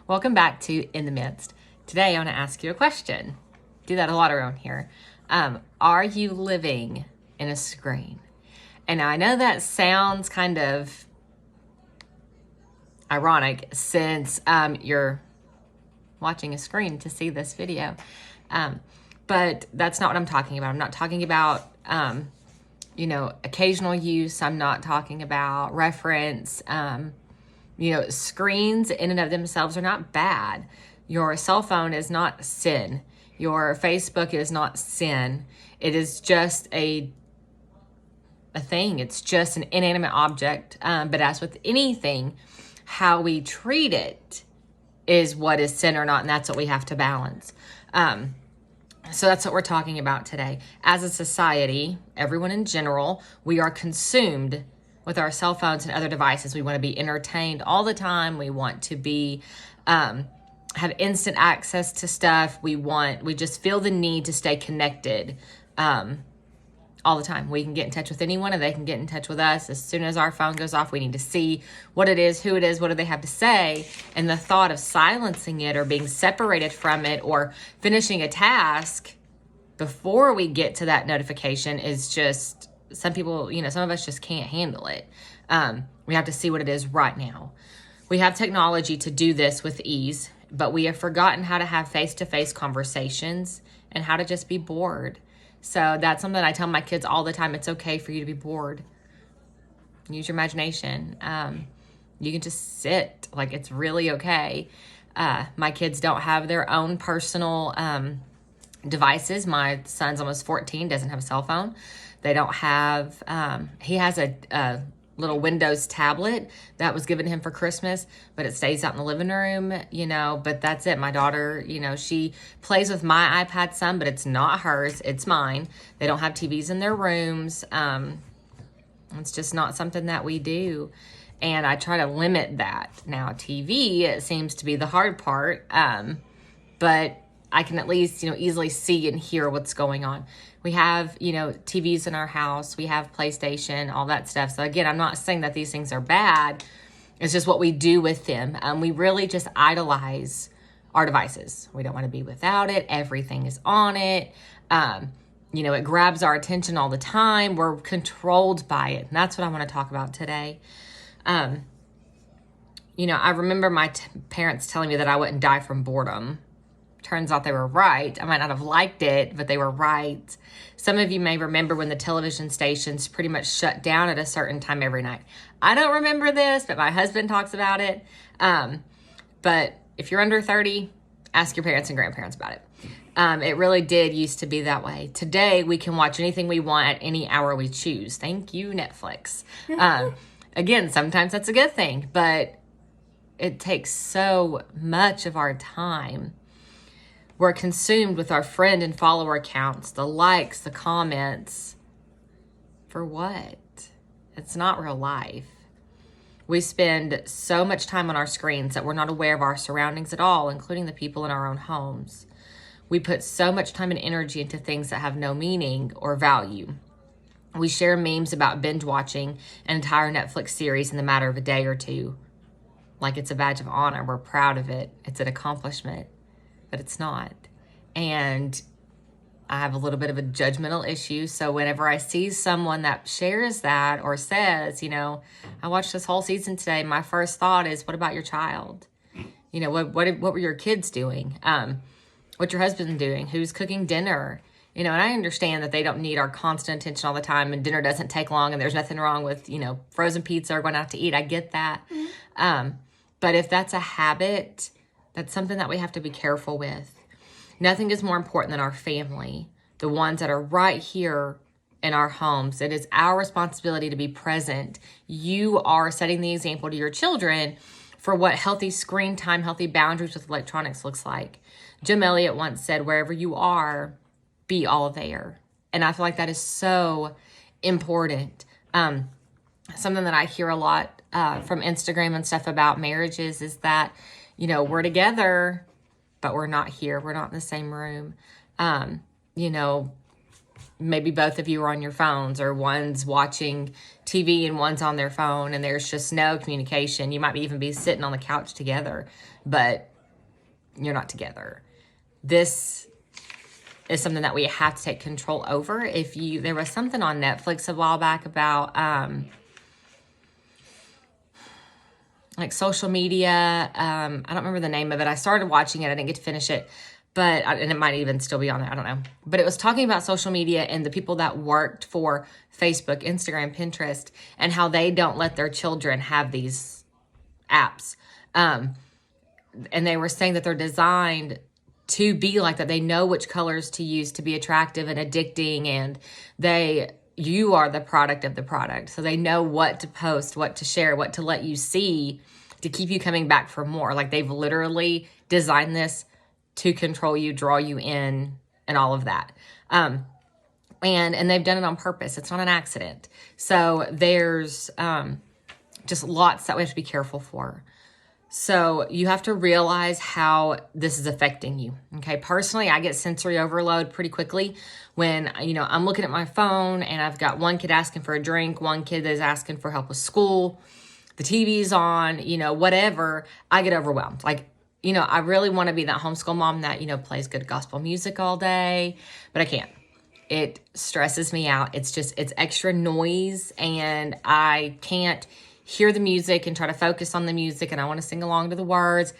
Welcome back to In the Midst. Today I want to ask you a question. Do that a lot around here. Are you living in a screen? And I know that sounds kind of ironic since you're watching a screen to see this video. But that's not what I'm talking about. I'm not talking about, occasional use. I'm not talking about reference. Screens in and of themselves are not bad. Your cell phone is not sin. Your Facebook is not sin. It is just a thing. It's just an inanimate object. But as with anything, how we treat it is what is sin or not, and that's what we have to balance. So that's what we're talking about today. As a society, everyone in general, we are consumed with our cell phones and other devices. We want to be entertained all the time. We want to be, have instant access to stuff. We just feel the need to stay connected all the time. We can get in touch with anyone and they can get in touch with us. As soon as our phone goes off, we need to see what it is, who it is, what do they have to say. And the thought of silencing it or being separated from it or finishing a task before we get to that notification is just, some people, some of us just can't handle it. We have to see what it is right now. We have technology to do this with ease, but we have forgotten how to have face-to-face conversations and how to just be bored. So that's something I tell my kids all the time. It's okay for you to be bored. Use your imagination. You can just sit. Like, it's really okay. My kids don't have their own personal devices. My son's almost 14, doesn't have a cell phone. They don't have, he has a little Windows tablet that was given to him for Christmas, but it stays out in the living room, but that's it. My daughter, she plays with my iPad some, but it's not hers, it's mine. They don't have TVs in their rooms. It's just not something that we do. And I try to limit that. Now, TV, it seems to be the hard part, but I can at least, easily see and hear what's going on. We have, TVs in our house. We have PlayStation, all that stuff. So again, I'm not saying that these things are bad. It's just what we do with them. We really just idolize our devices. We don't want to be without it. Everything is on it. It grabs our attention all the time. We're controlled by it. And that's what I want to talk about today. I remember my parents telling me that I wouldn't die from boredom. Turns out they were right. I might not have liked it, but they were right. Some of you may remember when the television stations pretty much shut down at a certain time every night. I don't remember this, but my husband talks about it. But if you're under 30, ask your parents and grandparents about it. It really did used to be that way. Today, we can watch anything we want at any hour we choose. Thank you, Netflix. Again, sometimes that's a good thing, but it takes so much of our time. We're consumed with our friend and follower accounts, the likes, the comments. For what? It's not real life. We spend so much time on our screens that we're not aware of our surroundings at all, including the people in our own homes. We put so much time and energy into things that have no meaning or value. We share memes about binge watching an entire Netflix series in the matter of a day or two. Like it's a badge of honor. We're proud of it. It's an accomplishment. But it's not. And I have a little bit of a judgmental issue. So whenever I see someone that shares that or says, I watched this whole season today, my first thought is, what about your child? What were your kids doing? What's your husband doing? Who's cooking dinner? And I understand that they don't need our constant attention all the time, and dinner doesn't take long, and there's nothing wrong with, frozen pizza or going out to eat. I get that. But if that's a habit, that's something that we have to be careful with. Nothing is more important than our family, the ones that are right here in our homes. It is our responsibility to be present. You are setting the example to your children for what healthy screen time, healthy boundaries with electronics looks like. Jim Elliott once said, wherever you are, be all there. And I feel like that is so important. Something that I hear a lot from Instagram and stuff about marriages is that, we're together, but we're not here. We're not in the same room. Maybe both of you are on your phones, or one's watching TV and one's on their phone, and there's just no communication. You might even be sitting on the couch together, but you're not together. This is something that we have to take control over. There was something on Netflix a while back about like social media. I don't remember the name of it. I started watching it. I didn't get to finish it, and it might even still be on there. I don't know. But it was talking about social media and the people that worked for Facebook, Instagram, Pinterest, and how they don't let their children have these apps. And they were saying that they're designed to be like that. They know which colors to use to be attractive and addicting, and you are the product of the product. So they know what to post, what to share, what to let you see to keep you coming back for more. Like, they've literally designed this to control you, draw you in, and all of that. And they've done it on purpose. It's not an accident. So there's just lots that we have to be careful for. So you have to realize how this is affecting you. Okay. Personally, I get sensory overload pretty quickly when, I'm looking at my phone and I've got one kid asking for a drink, one kid is asking for help with school, the TV's on, whatever. I get overwhelmed. Like, I really want to be that homeschool mom that, plays good gospel music all day, but I can't. It stresses me out. It's extra noise, and I can't hear the music and try to focus on the music, and I want to sing along to the words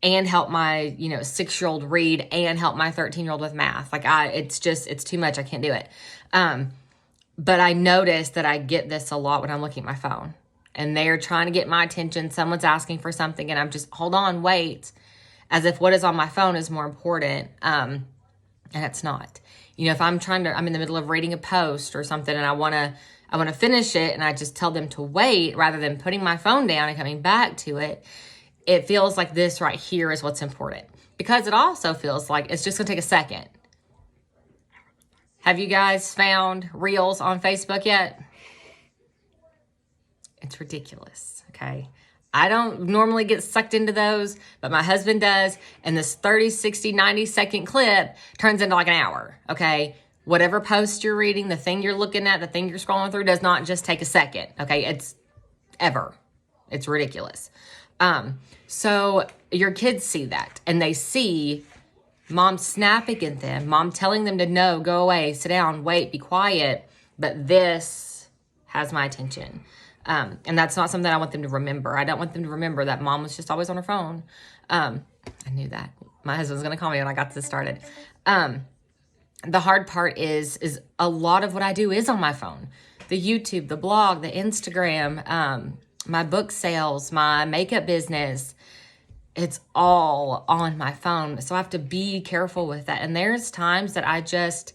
and help my 6-year-old read and help my 13-year-old with math. Like, it's too much. I can't do it. But I notice that I get this a lot when I'm looking at my phone and they're trying to get my attention. Someone's asking for something and I'm just, hold on, wait, as if what is on my phone is more important. And it's not. If I'm in the middle of reading a post or something and I want to finish it, and I just tell them to wait rather than putting my phone down and coming back to it, it feels like this right here is what's important, because it also feels like it's just going to take a second. Have you guys found Reels on Facebook yet? It's ridiculous, okay? I don't normally get sucked into those, but my husband does, and this 30, 60, 90-second clip turns into like an hour, okay? Whatever post you're reading, the thing you're looking at, the thing you're scrolling through does not just take a second, okay? It's ridiculous. So your kids see that, and they see mom snapping at them, mom telling them to no, go away, sit down, wait, be quiet, but this has my attention. And that's not something I want them to remember. I don't want them to remember that mom was just always on her phone. I knew that. My husband was going to call me when I got this started. The hard part is a lot of what I do is on my phone. The YouTube, the blog, the Instagram, my book sales, my makeup business, it's all on my phone. So I have to be careful with that. And there's times that I just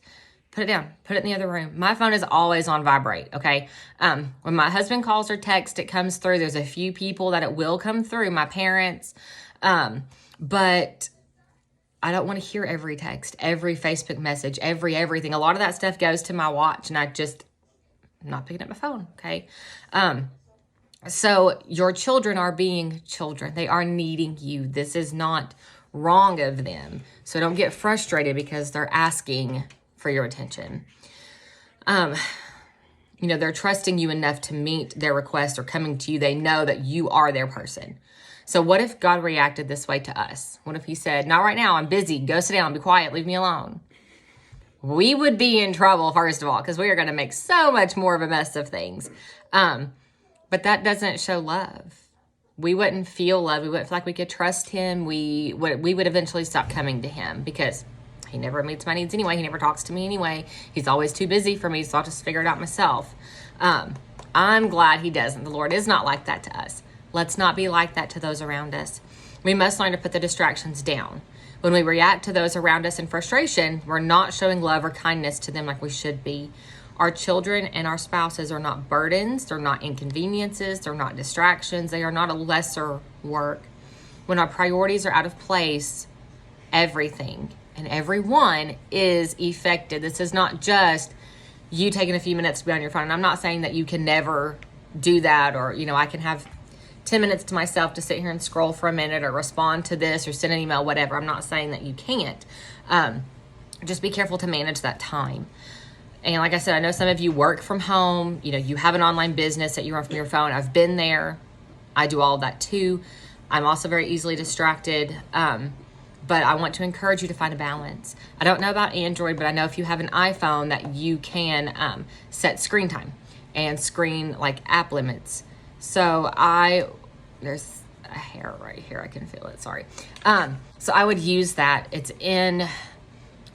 put it down, put it in the other room. My phone is always on vibrate, okay? When my husband calls or texts, it comes through. There's a few people that it will come through, my parents, but I don't want to hear every text, every Facebook message, everything. A lot of that stuff goes to my watch, and I'm not picking up my phone, okay? So your children are being children. They are needing you. This is not wrong of them. So don't get frustrated because they're asking for your attention. They're trusting you enough to meet their request or coming to you. They know that you are their person. So what if God reacted this way to us? What if he said, not right now, I'm busy. Go sit down, be quiet, leave me alone. We would be in trouble, first of all, because we are going to make so much more of a mess of things. But that doesn't show love. We wouldn't feel love. We wouldn't feel like we could trust him. We would eventually stop coming to him because he never meets my needs anyway. He never talks to me anyway. He's always too busy for me, so I'll just figure it out myself. I'm glad he doesn't. The Lord is not like that to us. Let's not be like that to those around us. We must learn to put the distractions down. When we react to those around us in frustration, we're not showing love or kindness to them like we should be. Our children and our spouses are not burdens. They're not inconveniences. They're not distractions. They are not a lesser work. When our priorities are out of place, everything and everyone is affected. This is not just you taking a few minutes to be on your phone. And I'm not saying that you can never do that, or, I can have 10 minutes to myself to sit here and scroll for a minute or respond to this or send an email, whatever. I'm not saying that you can't. Just be careful to manage that time. And like I said, I know some of you work from home. You have an online business that you run from your phone. I've been there. I do all of that too. I'm also very easily distracted. but I want to encourage you to find a balance. I don't know about Android, but I know if you have an iPhone that you can set screen time and screen like app limits. So there's a hair right here. I can feel it. Sorry. So I would use that. If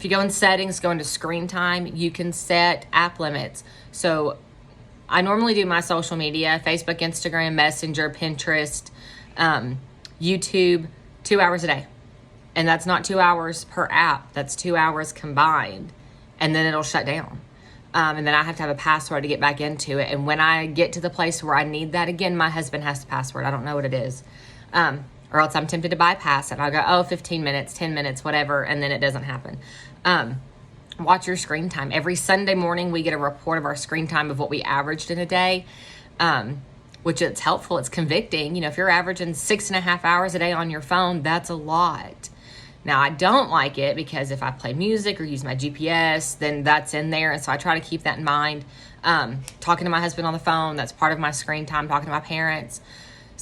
you go in settings, go into screen time, you can set app limits. So I normally do my social media, Facebook, Instagram, Messenger, Pinterest, YouTube, 2 hours a day. And that's not 2 hours per app. That's 2 hours combined. And then it'll shut down. And then I have to have a password to get back into it. And when I get to the place where I need that again, my husband has the password. I don't know what it is. Or else I'm tempted to bypass it. I'll go, 15 minutes, 10 minutes, whatever. And then it doesn't happen. Watch your screen time. Every Sunday morning, we get a report of our screen time of what we averaged in a day, which it's helpful. It's convicting. If you're averaging 6.5 hours a day on your phone, that's a lot. Now, I don't like it because if I play music or use my GPS, then that's in there. And so I try to keep that in mind. Talking to my husband on the phone, that's part of my screen time, talking to my parents.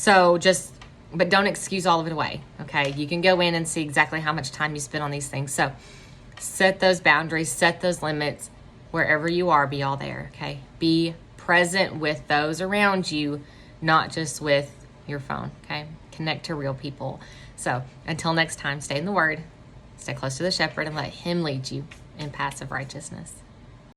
But don't excuse all of it away, okay? You can go in and see exactly how much time you spend on these things. So set those boundaries, set those limits. Wherever you are, be all there, okay? Be present with those around you, not just with your phone, okay? Connect to real people. So until next time, stay in the Word, stay close to the shepherd, and let Him lead you in paths of righteousness.